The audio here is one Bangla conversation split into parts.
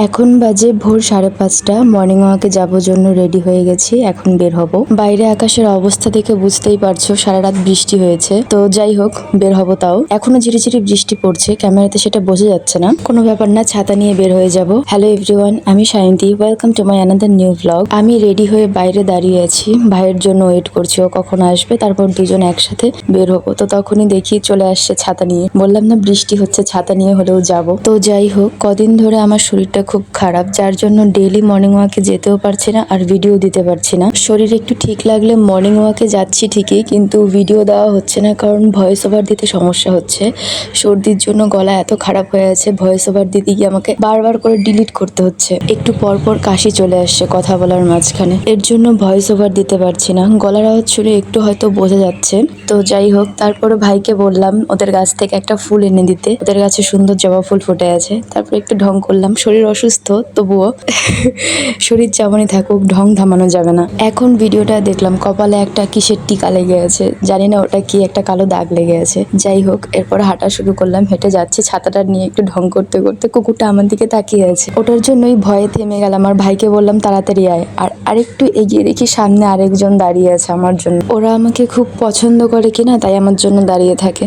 এখন বাজে ভোর 5:30। মর্নিং ওয়াকে যাবো জন্য রেডি হয়ে গেছি, এখন বের হব। বাইরে আকাশের অবস্থা দেখে বুঝতেই পারছো সারা রাত বৃষ্টি হয়েছে, তো যাই হোক বের হব। তাও এখনো ঝিরিঝিরি বৃষ্টি পড়ছে, ক্যামেরাতে সেটা বোঝা যাচ্ছে না। কোনো ব্যাপার না, ছাতা নিয়ে বের হয়ে যাব। হ্যালো এভরিওয়ান, আমি Sayanti, welcome to my another new blog. আমি রেডি হয়ে বাইরে দাঁড়িয়ে আছি, ভাইয়ের জন্য ওয়েট করছি, ও কখন আসবে, তারপর দুজন একসাথে বের হবো। তো তখনই দেখি চলে আসছে ছাতা নিয়ে। বললাম না বৃষ্টি হচ্ছে, ছাতা নিয়ে হলেও যাব। তো যাই হোক, কদিন ধরে আমার শরীরটা খুব খারাপ, যার জন্য ডেইলি মর্নিং ওয়াকে যেতেও পারছি না আর ভিডিও দিতে পারছি না। শরীর একটু ঠিক লাগলে মর্নিং ওয়াকে যাচ্ছি ঠিকই, কিন্তু ভিডিও দেওয়া হচ্ছে না, কারণ ভয়েস ওভার দিতে সমস্যা হচ্ছে। সর্দির জন্য গলা এত খারাপ হয়ে আছে, ভয়েস ওভার দিতে গিয়ে আমাকে বারবার করে ডিলিট করতে হচ্ছে। একটু পর পর কাশি চলে আসছে কথা বলার মাঝখানে, এর জন্য ভয়েস ওভার দিতে পারছি না। গলার আওয়াজ শুনে একটু হয়তো বোঝা যাচ্ছে। তো যাই হোক, তারপরে ভাইকে বললাম ওদের গাছ থেকে একটা ফুল এনে দিতে, ওদের গাছে সুন্দর জবা ফুল ফুটে আছে। তারপর একটু ঢং করলাম, শরীর অসুস্থ তবুও শরীর যেমনই থাকুক, ঢং থামানো যাবে না। এখন ভিডিওটা দেখলাম কপালে একটা কিসের টিকা লেগে আছে, জানি না ওটা কি, একটা কালো দাগ লেগে আছে। যাই হোক, এরপরে হাঁটা শুরু করলাম, হেঁটে যাচ্ছি ছাতাটা নিয়ে একটু ঢং করতে করতে। কুকুরটা আমার দিকে তাকিয়ে আছে, ওটার জন্যই ভয়ে থেমে গেলাম আর ভাইকে বললাম তাড়াতাড়ি আয়। আর আরেকটু এগিয়ে দেখি সামনে আরেকজন দাঁড়িয়ে আছে আমার জন্য। ওরা আমাকে খুব পছন্দ করে কিনা তাই আমার জন্য দাঁড়িয়ে থাকে।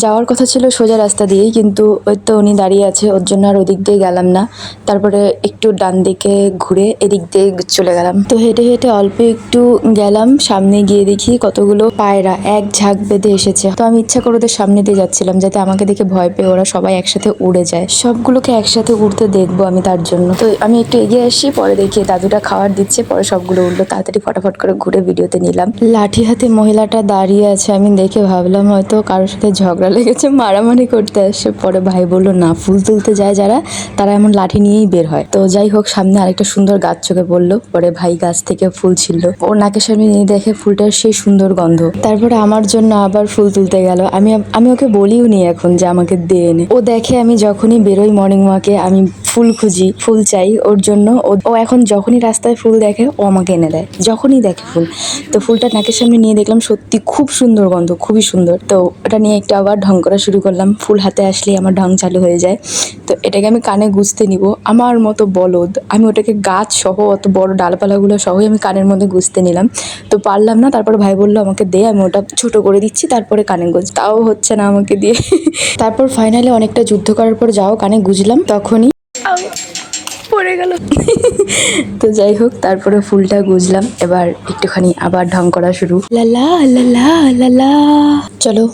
যাওয়ার কথা ছিল সোজা রাস্তা দিয়েই, কিন্তু ওই তো উনি দাঁড়িয়ে আছে, ওর জন্য আর ওদিক দিয়ে গেলাম না। তারপরে একটু ডান দিকে ঘুরে এদিক দিয়ে চলে গেলাম। তো হেঁটে হেঁটে অল্প একটু গেলাম, সামনে গিয়ে দেখি কতগুলো পায়রা এক ঝাঁক বেঁধে এসেছে। তো আমি ইচ্ছা করে ওদের সামনে দিয়ে যাচ্ছিলাম, যাতে আমাকে দেখে ভয় পেয়ে ওরা সবাই একসাথে উড়ে যায়। সবগুলোকে একসাথে উড়তে দেখবো আমি, তার জন্য। তো আমি একটু এগিয়ে আসি, পরে দেখি দাদুটা খাবার দিচ্ছে, পরে সবগুলো উঠলো। তাড়াতাড়ি ফটাফট করে ঘুরে ভিডিওতে নিলাম। লাঠি হাতে মহিলাটা দাঁড়িয়ে আছে, আমি দেখে ভাবলাম হয়তো কারোর সাথে ঝগড়া লেগেছে, মারামারি করতে আসছে। পরে ভাই বললো না, ফুল তুলতে যায় যারা তারা এমন লাঠি নিয়েই বের হয়। তো যাই হোক, সামনে আরেকটা সুন্দর গাছ চোখে পড়লো। পরে ভাই গাছ থেকে ফুল ছিল, ওর নাকের সামনে নিয়ে দেখে ফুলটার সেই সুন্দর গন্ধ। তারপরে আমার জন্য আবার ফুল তুলতে গেল। আমি ওকে বলিও নি এখন যে আমাকে দে এনে। ও দেখে আমি যখনই বেরোই মর্নিং ওয়াকে, আমি ফুল খুঁজি, ফুল চাই ওর জন্য। ও এখন যখনই রাস্তায় ফুল দেখে ও আমাকে এনে দেয়, যখনই দেখে ফুল। তো ফুলটা নাকের সামনে নিয়ে দেখলাম সত্যি খুব সুন্দর গন্ধ, খুবই সুন্দর। তো ওটা নিয়ে একটু আবার ঢং করা শুরু করলাম। ফুল হাতে আসলেই আমার ঢং চালু হয়ে যায়। তো এটাকে আমি কানে গুঁজতে নিব, আমার মতো বলদ আমি ওটাকে গাছ সহ অত বড় ডালপালাগুলো সহই আমি কানের মধ্যে গুঁজতে নিলাম। তো পারলাম না, তারপরে ভাই বললো আমাকে দে, আমি ওটা ছোট করে দিচ্ছি, তারপরে কানে গুঁজ। তাও হচ্ছে না আমাকে দিয়ে। তারপর ফাইনালি অনেকটা যুদ্ধ করার পর যাও কানে গুঁজলাম, তখনই পড়ে গেল। তো যাই হোক, তারপরে ফুলটা গুঁজলাম, এবার একটুখানি আবার ঢং করা শুরু। লালা লালা লালা, চলো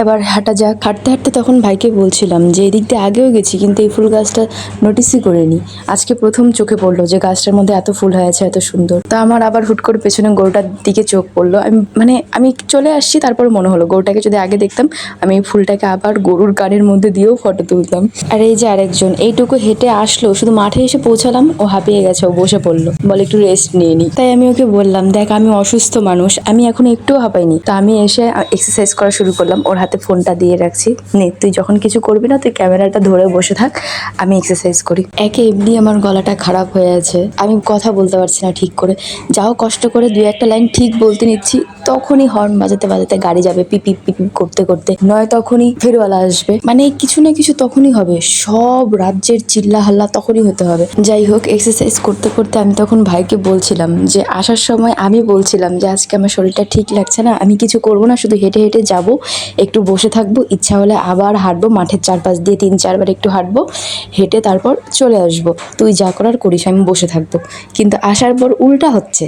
এবার হাঁটা যাক। হাঁটতে হাঁটতে তখন ভাইকে বলছিলাম যে এদিক দিয়ে আগেও গেছি, কিন্তু এই ফুল গাছটা নোটিসই করিনি। আজকে প্রথম চোখে পড়লো যে গাছটার মধ্যে এত ফুল হয়েছে, এত সুন্দর। তো আমার আবার হুট করে পেছনে গরুটার দিকে চোখ পড়লো। আমি চলে আসছি, তারপরে মনে হলো গরুটাকে যদি আগে দেখতাম, আমি এই ফুলটাকে আবার গরুর কানের মধ্যে দিয়েও ফটো তুলতাম। আর এই যে আরেকজন এইটুকু হেঁটে আসলো, শুধু মাঠে এসে পৌঁছালাম, ও হাঁপিয়ে গেছে, ও বসে পড়লো, বলে একটু রেস্ট নিয়ে নি। তাই আমি ওকে বললাম দেখ আমি অসুস্থ মানুষ, আমি এখন একটুও হাঁপাইনি। তো আমি এসে এক্সারসাইজ করা শুরু করলাম, ওর হাতে ফোনটা দিয়ে রাখছি, নে তুই যখন কিছু করবি না তুই ক্যামেরাটা ধরে বসে থাক, আমি এক্সারসাইজ করি। একে এমনি আমার গলাটা খারাপ হয়ে আছে, আমি কথা বলতে পারছি না ঠিক করে। যাও কষ্ট করে দুই একটা লাইন ঠিক বলতে নিচ্ছি, তখনই হর্ন বাজাতে বাজাতে গাড়ি যাবে পিপি পিপি করতে করতে, নয় তখনই ফেরিওয়ালা আসবে, মানে কিছু না কিছু তখনই হবে। সব রাজ্যের চিল্লা হাল্লা তখনই হতে হবে। যাই হোক, এক্সারসাইজ করতে করতে আমি তখন ভাইকে বলছিলাম যে আসার সময় আমি বলছিলাম যে আজকে আমার শরীরটা ঠিক লাগছে না, আমি কিছু করবো না, শুধু হেঁটে হেঁটে যাবো, একটু বসে থাকবো, ইচ্ছা হলে আবার হাঁটবো, মাঠের চারপাশ দিয়ে 3-4 বার একটু হাঁটবো, হেঁটে তারপর চলে আসবো, তুই যা করার করিস, আমি বসে থাকবো। কিন্তু আসার পর উল্টা হচ্ছে,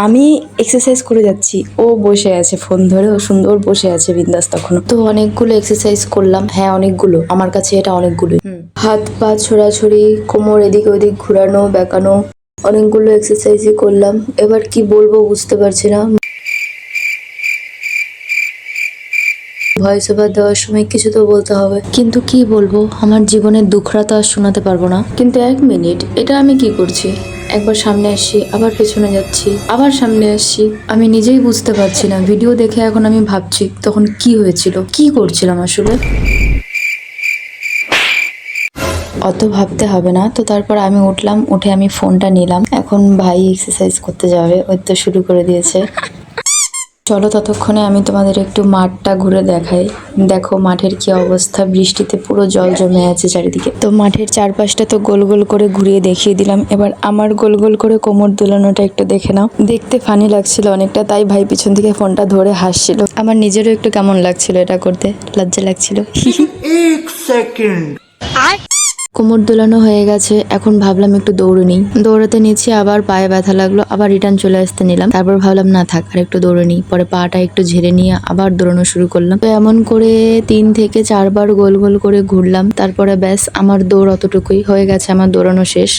আমি এক্সারসাইজ করে যাচ্ছি, ও বসে আছে ফোন ধরে, ও সুন্দর বসে আছে বিন্দাস। তখনও তো অনেকগুলো এক্সারসাইজ করলাম, হ্যাঁ অনেকগুলো, আমার কাছে এটা অনেকগুলোই। হাত পা ছোড়াছড়ি, কোমর এদিক ওদিক ঘুরানো বেঁকানো, অনেকগুলো এক্সারসাইজই করলাম। এবার কি বলবো বুঝতে পারছি না। ভয়েস ওভার দেওয়ার সময় কিছু তো বলতে হবে, কিন্তু কি বলবো, আমার জীবনের দুঃখরা তো আর শোনাতে পারবো না। কিন্তু 1 মিনিট, এটা আমি কি করছি? একবার সামনে আসছি, আবার পেছনে যাচ্ছি, আবার সামনে আসছি, আমি নিজেই বুঝতে পারছি না। ভিডিও দেখে এখন আমি ভাবছি তখন কি হয়েছিল, কি করছিলাম আসলে। অত ভাবতে হবে না। তো তারপর আমি উঠলাম, উঠে আমি ফোনটা নিলাম। এখন ভাই এক্সারসাইজ করতে যাবে, ওই তো শুরু করে দিয়েছে। চলো ততক্ষণে আমি তোমাদের একটু মাঠটা ঘুরে দেখাই। দেখো মাঠের কি অবস্থা, বৃষ্টিতে পুরো জল জমে আছে চারিদিকে। তো মাঠের চারপাশটা তো গোল গোল করে ঘুরিয়ে দেখিয়ে দিলাম, এবার আমার গোল গোল করে কোমর দুলানোটা একটু দেখে নাও। দেখতে ফানি লাগছিল অনেকটা, তাই ভাই পিছন থেকে ফোনটা ধরে হাসছিল। আমার নিজেরও একটু কেমন লাগছিল এটা করতে, লজ্জা লাগছিল। एक सेकंड কোমর দোলানো হয়ে গেছে, এখন ভাবলাম একটু দৌড়ে নিই। দৌড়াতে নিচ্ছি, আবার পায়ে ব্যথা লাগলো, আবার রিটার্ন চলে আসতে নিলাম। তারপর ভাবলাম না থাক, আর একটু দৌড়ে নিই। পরে পাটা একটু ঝেড়ে নিয়ে আবার দৌড়ানো শুরু করলাম। তো এমন করে 3 থেকে 4 বার গোল গোল করে ঘুরলাম। তারপরে ব্যাস আমার দৌড় অতটুকুই হয়ে গেছে, আমার দৌড়ানো শেষ।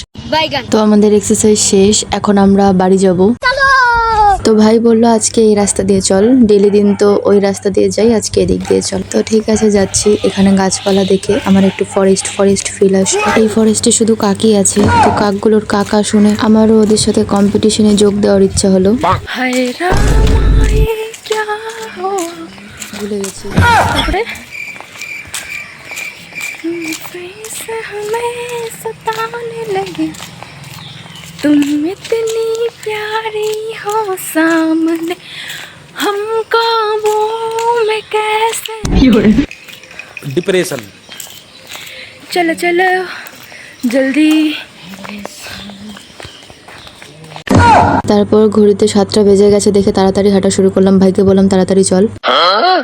তো আমাদের এক্সারসাইজ শেষ, এখন আমরা বাড়ি যাব। তো ভাই বললো আজকে এই রাস্তা দিয়ে চল, ডেলি দিন তো ওই রাস্তা দিয়ে যাই, আজকে এদিক দিয়ে চল। তো ঠিক আছে যাচ্ছি। এখানে গাছপালা দেখে আমার একটু ফরেস্ট ফিল আসে। এই ফরেস্টে শুধু কাকই আছে, তো কাকগুলোর কাকা শুনে আমারও ওদের সাথে কম্পিটিশনে যোগ দেওয়ার ইচ্ছা হলো। ভুলে গেছি। তারপরে तुम इतनी प्यारी हो सामने हम काबू में कैसे डिप्रेशन चलो चलो जल्दी। তারপর ঘড়িতে 7টা বেজে গেছে দেখে তাড়াতাড়ি হাঁটা শুরু করলাম। ভাইকে বললাম তাড়াতাড়ি চল।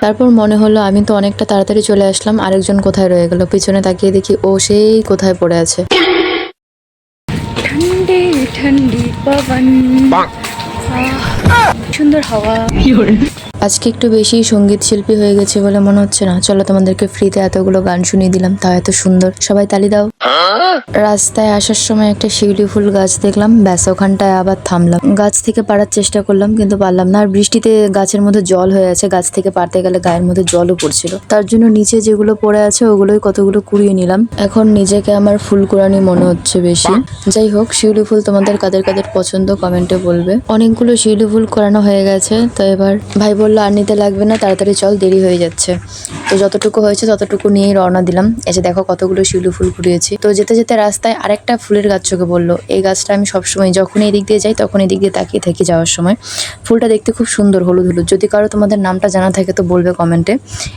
তারপর মনে হলো আমি তো অনেকটা তাড়াতাড়ি চলে আসলাম, আরেকজন কোথায় রয়ে গেল। পিছনে তাকিয়ে দেখি ও সেই কোথায় পড়ে আছে। ठंडी ठंडी पवन সুন্দর হাওয়া। আজকে একটু বেশি সঙ্গীত শিল্পী হয়ে গেছে বলে মনে হচ্ছে না। চলো তোমাদেরকে ফ্রিতে এতগুলো গান শুনিয়ে দিলাম, তাও এত সুন্দর, সবাই তালি দাও। রাস্তায় আসার সময় একটা শিউলি ফুল গাছ দেখলাম, ব্যাস ওখানটায় আবার থামলাম। গাছ থেকে পাড়ার চেষ্টা করলাম কিন্তু পারলাম না, আর বৃষ্টিতে গাছের মধ্যে জল হয়ে আছে, গাছ থেকে পারতে গেলে গায়ের মধ্যে জলও পড়ছিল। তার জন্য নিচে যেগুলো পড়ে আছে ওগুলোই কতগুলো কুড়িয়ে নিলাম। এখন নিজেকে আমার ফুল কুড়ানি মনে হচ্ছে বেশি। যাই হোক, শিউলি ফুল তোমাদের কাদের কাদের পছন্দ কমেন্টে বলবে। অনেকগুলো শিউলি ফুল করানো হয়ে গেছে, তো এবার ভাই বললো আর নিতে লাগবে না, তাড়াতাড়ি চল, দেরি হয়ে যাচ্ছে। তো যতটুকু হয়েছে ততটুকু নিয়েই রওনা দিলাম। এসে দেখো কতগুলো শিউলি ফুল কুড়িয়েছি। তো যেতে যেতে রাস্তায় আরেকটা ফুলের গাছ চোখে বললো। এই গাছটা আমি সবসময় যখন এদিক দিয়ে যাই তখন এদিক দিয়ে তাকিয়ে থাকি যাওয়ার সময়। ফুলটা দেখতে খুব সুন্দর, হলুদ হলুদ। যদি কারো তোমাদের নামটা জানা থাকে তো বলবে কমেন্টে।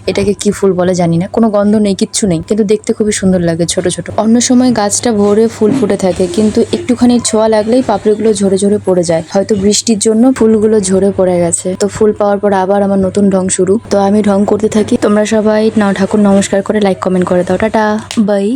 এটাকে কি ফুল বলে জানি না, কোনো গন্ধ নেই, কিচ্ছু নেই, কিন্তু দেখতে খুবই সুন্দর লাগে, ছোট ছোট। অন্য সময় গাছটা ভরে ফুল ফুটে থাকে, কিন্তু একটুখানি ছোঁয়া লাগলেই পাপড়িগুলো ঝরে ঝরে পড়ে যায়। হয়তো বৃষ্টির জন্য ফুলগুলো ঝরে পড়ে গেছে। তো ফুল পাওয়ার পর আবার আমার নতুন ঢং শুরু। তো আমি ঢং করতে থাকি, তোমরা সবাই ঠাকুর নমস্কার করে লাইক কমেন্ট করে দাও। Tata bye.